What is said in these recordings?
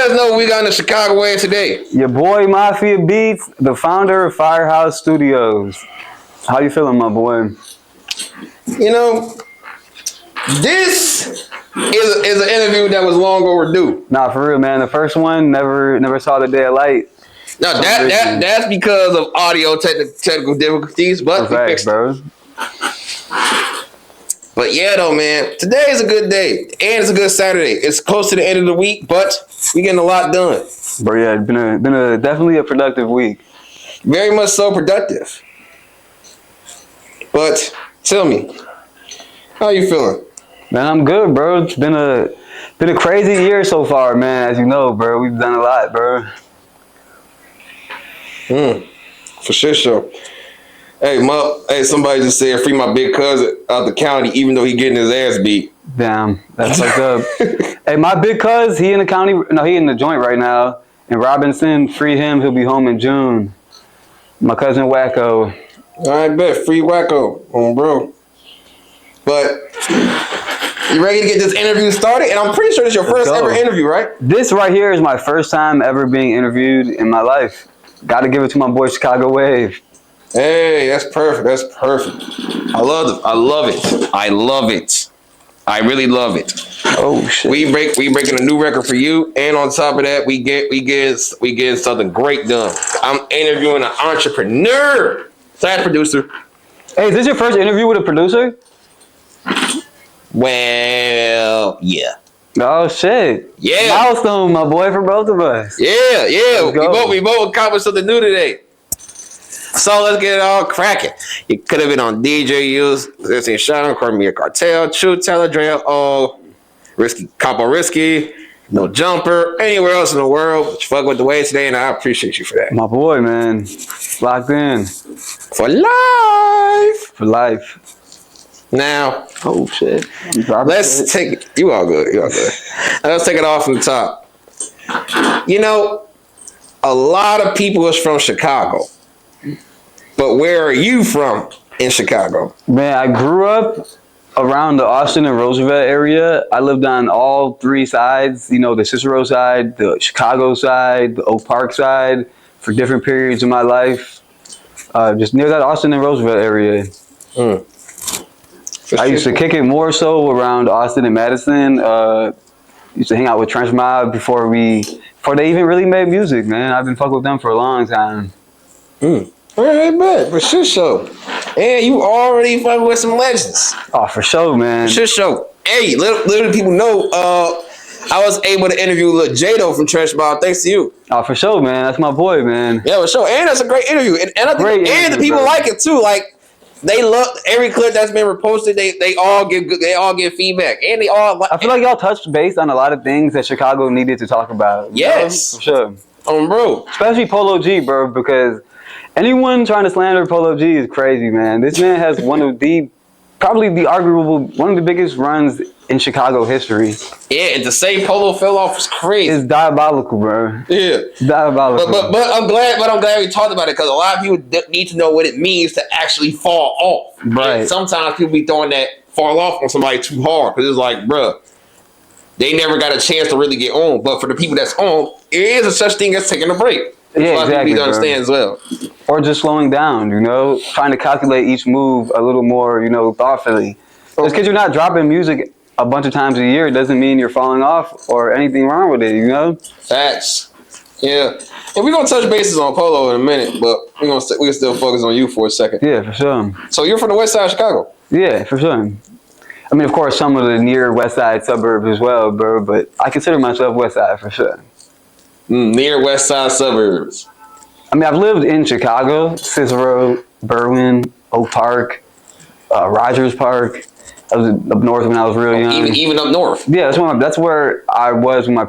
let us know what we got in the Chicago way today. Your boy Mafia Beatz, the founder of Firehouse Studios. How you feeling, my boy? You know, this is an interview that was long overdue. Nah, for real, man. The first one never saw the day of light. No, that's because of audio technical difficulties, but we fixed it. But yeah, though, man, today is a good day, and it's a good Saturday. It's close to the end of the week, but we getting a lot done. But yeah, it's been a definitely a productive week. Very much so productive. But tell me, how you feeling? Man, I'm good, bro. It's been a crazy year so far, man. As you know, bro, we've done a lot, bro. For sure. Hey, somebody just said free my big cousin out the county, even though he getting his ass beat. Damn, that's fucked up. Hey, my big cuz, he in the county. No, he in the joint right now. In Robinson, free him. He'll be home in June. My cousin Wacko. I bet free Wacko, bro. But you ready to get this interview started? And I'm pretty sure this is your first ever interview, right? This right here is my first time ever being interviewed in my life. Got to give it to my boy Chicago Wave. Hey, that's perfect. That's perfect. I love it. I really love it. Oh shit. We breaking a new record for you, and on top of that, we get something great done. I'm interviewing an entrepreneur. / producer. Hey, is this your first interview with a producer? Well, yeah. Oh shit. Yeah. Milestone, my boy, for both of us. Yeah. We both accomplished something new today. So let's get it all cracking. You could have been on DJ Use, let's say Shadow, Cormier Cartel, True Teller, Dre, Risky, Capo Risky, No Jumper, anywhere else in the world. But you fuck with the way today, and I appreciate you for that. My boy, man. Locked in. For life. For life. Now. Oh shit. Let's take it. You all good. Let's take it off from the top. You know, a lot of people is from Chicago. But where are you from in Chicago? Man, I grew up around the Austin and Roosevelt area. I lived on all three sides, you know, the Cicero side, the Chicago side, the Oak Park side, for different periods of my life. Just near that Austin and Roosevelt area. I used to kick it more so around Austin and Madison. Used to hang out with Trench Mob before they even really made music, man. I've been fucking with them for a long time. All right, bet. For sure. And you already fucking with some legends. Oh, for sure, man. For sure. Hey, little people know, I was able to interview Lil Jado from Trench Mob thanks to you. Oh, for sure, man. That's my boy, man. Yeah, for sure. And that's a great interview. And the people like it too. Like, they love every clip that's been reposted. They all get feedback. And they all I feel like y'all touched base on a lot of things that Chicago needed to talk about. Yes. For sure. Bro. Especially Polo G, bro, because anyone trying to slander Polo G is crazy, man. This man has one of the biggest runs in Chicago history. Yeah, and to say Polo fell off is crazy. It's diabolical, bro. Yeah, it's diabolical. But I'm glad we talked about it, because a lot of people need to know what it means to actually fall off. Right. And sometimes people be throwing that fall off on somebody too hard, because it's like, bro, they never got a chance to really get on. But for the people that's on, there is a such thing as taking a break. Yeah, exactly. You understand as well. Or just slowing down, you know, trying to calculate each move a little more, you know, thoughtfully. Just because you're not dropping music a bunch of times a year doesn't mean you're falling off or anything wrong with it, you know? Facts. Yeah. And we're going to touch bases on Polo in a minute, but we can still focus on you for a second. Yeah, for sure. So you're from the west side of Chicago? Yeah, for sure. I mean, of course, some of the near west side suburbs as well, bro, but I consider myself west side for sure. Near west side suburbs. I mean, I've lived in Chicago, Cicero, Berwyn, Oak Park, Rogers Park. I was up north when I was real young. Even up north? Yeah, that's where I was when I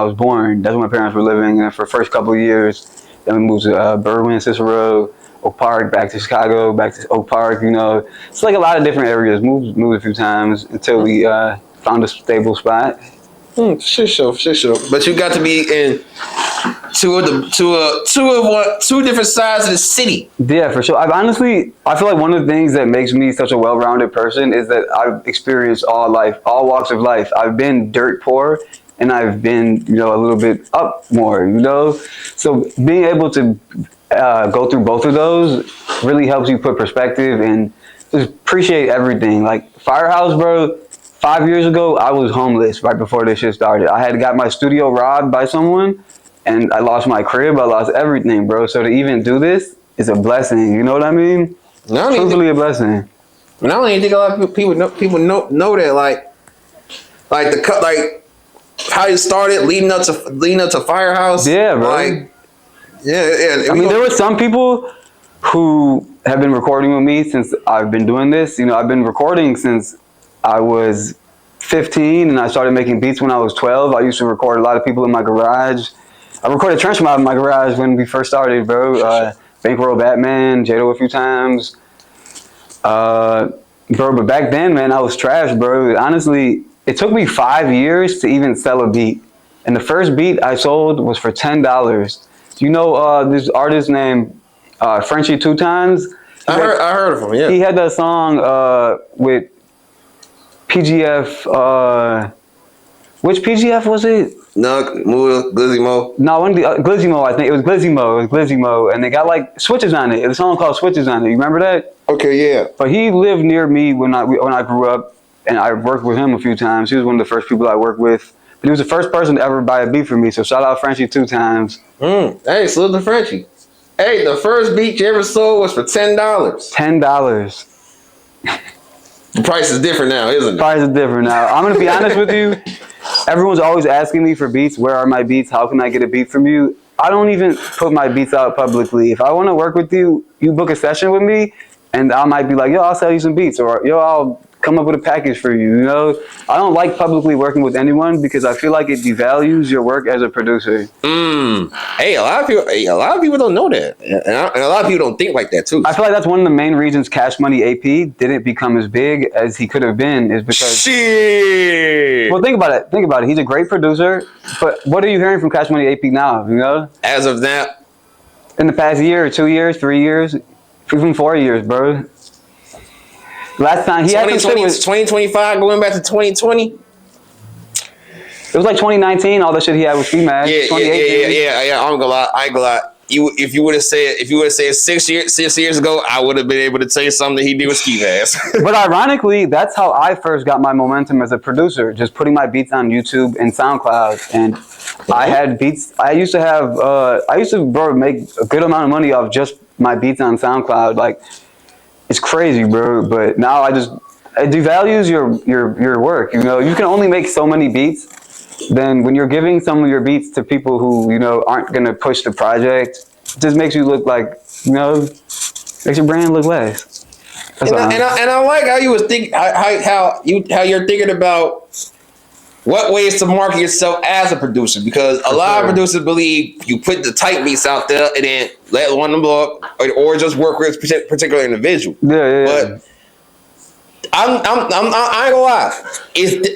was born. That's where my parents were living. And for the first couple of years, then we moved to Berwyn, Cicero, Oak Park, back to Chicago, back to Oak Park, you know. It's like a lot of different areas. Moved a few times until we found a stable spot. Shit show. But you got to be in two different sides of the city. Yeah, for sure. I feel like one of the things that makes me such a well-rounded person is that I've experienced all walks of life. I've been dirt poor and I've been, you know, a little bit up more, you know? So being able to go through both of those really helps you put perspective and just appreciate everything. Like Firehouse, bro, 5 years ago, I was homeless right before this shit started. I had got my studio robbed by someone, and I lost my crib, I lost everything, bro. So to even do this is a blessing, you know what I mean? Truthfully a blessing. And I don't even think a lot of people know that, like the cut, like how it started leading up to Firehouse. Yeah, bro. Like, yeah. I mean, there were some people who have been recording with me since I've been doing this. You know, I've been recording since I was 15, and I started making beats when I was 12. I used to record a lot of people in my garage. I recorded Trench Mob in my garage when we first started, bro. Bankroll Batman, Jado a few times. Bro, but back then, man, I was trash, bro. Honestly, it took me 5 years to even sell a beat. And the first beat I sold was for $10. You know this artist named Frenchie Two Times? I heard of him, yeah. He had that song with PGF. Which PGF was it? Nuck, Mool, Glizzy Mo. No, Glizzy Mo, I think. It was Glizzy Mo. And they got like switches on it. It was a song called Switches on it. You remember that? Okay, yeah. But he lived near me when I grew up, and I worked with him a few times. He was one of the first people I worked with. But he was the first person to ever buy a beat for me. So shout out Frenchie Two Times. Hey, salute to Frenchie. Hey, the first beat you ever sold was for $10. $10. The price is different now, isn't it? Price is different now. I'm gonna be honest with you. Everyone's always asking me for beats. Where are my beats? How can I get a beat from you? I don't even put my beats out publicly. If I want to work with you, you book a session with me, and I might be like, yo, I'll sell you some beats, or yo, I'll come up with a package for you. You know, I don't like publicly working with anyone because I feel like it devalues your work as a producer. Hey, a lot of people don't know that, and a lot of people don't think like that too. I feel like that's one of the main reasons Cash Money AP didn't become as big as he could have been, is because. Shit. Well, think about it. He's a great producer, but what are you hearing from Cash Money AP now? You know, As of now, in the past year, 2 years, 3 years, even 4 years, bro. Last time he had 2025 going back to 2020. It was like 2019. All the shit he had with Ski Mask. Yeah. I'm gonna lie. I ain't gonna lie. If you would have said 6 years ago, I would have been able to tell you something that he did with Ski Mask. But ironically, that's how I first got my momentum as a producer. Just putting my beats on YouTube and SoundCloud, and I had beats. I used to make a good amount of money off just my beats on SoundCloud. Like, it's crazy, bro. But now it devalues your work. You know, you can only make so many beats. Then when you're giving some of your beats to people who, you know, aren't gonna push the project, it just makes you look like, you know, makes your brand look less. And I like how you was think how you're thinking about what ways to market yourself as a producer, because a lot of producers believe you put the tight beats out there and then let one of them blow up, or just work with a particular individual. Yeah. But I ain't gonna lie.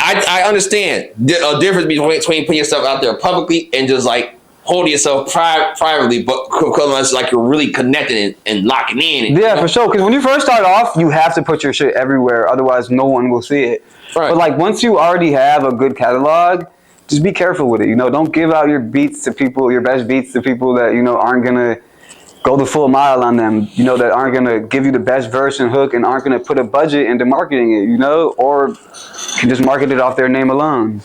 I understand a difference between putting yourself out there publicly and just like holding yourself privately, but because like you're really connecting and locking in. Yeah, for sure. Because when you first start off, you have to put your shit everywhere, otherwise no one will see it. Right. But like once you already have a good catalog, just be careful with it. You know, don't give out your beats to people, your best beats to people that, you know, aren't gonna go the full mile on them, you know, that aren't gonna give you the best verse and hook and aren't gonna put a budget into marketing it, you know, or can just market it off their name alone.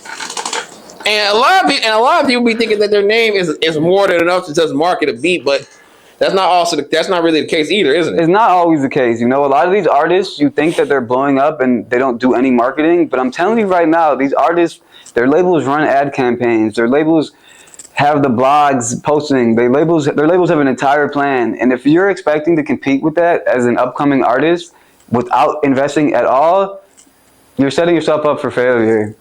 And a lot of people be thinking that their name is more than enough to just market a beat, but that's not really the case either, isn't it? It's not always the case, you know. A lot of these artists, you think that they're blowing up and they don't do any marketing, but I'm telling you right now, these artists, their labels run ad campaigns, their labels have the blogs posting, their labels have an entire plan. And if you're expecting to compete with that as an upcoming artist without investing at all, you're setting yourself up for failure,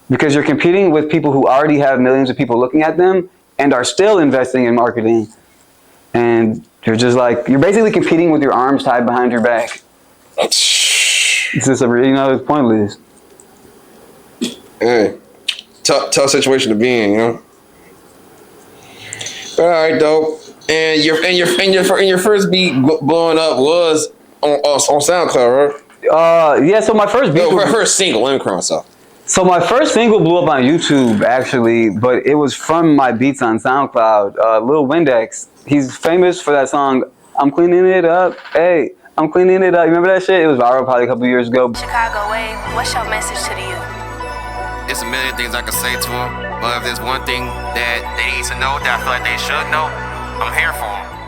because you're competing with people who already have millions of people looking at them and are still investing in marketing. And you're just like, you're basically competing with your arms tied behind your back. It's just, you know, it's pointless. Hey, tough situation to be in, you know. All right, dope. And your first beat blowing up was on SoundCloud, right? Yeah. So my first beat, first single. Let me correct myself. So my first single blew up on YouTube actually, but it was from my beats on SoundCloud. Lil Windex, he's famous for that song, I'm cleaning it up, hey, I'm cleaning it up. You remember that shit? It was viral probably a couple years ago. Chicago Wave, what's your message to the youth? There's a million things I could say to them, but if there's one thing that they need to know that I feel like they should know, I'm here for them.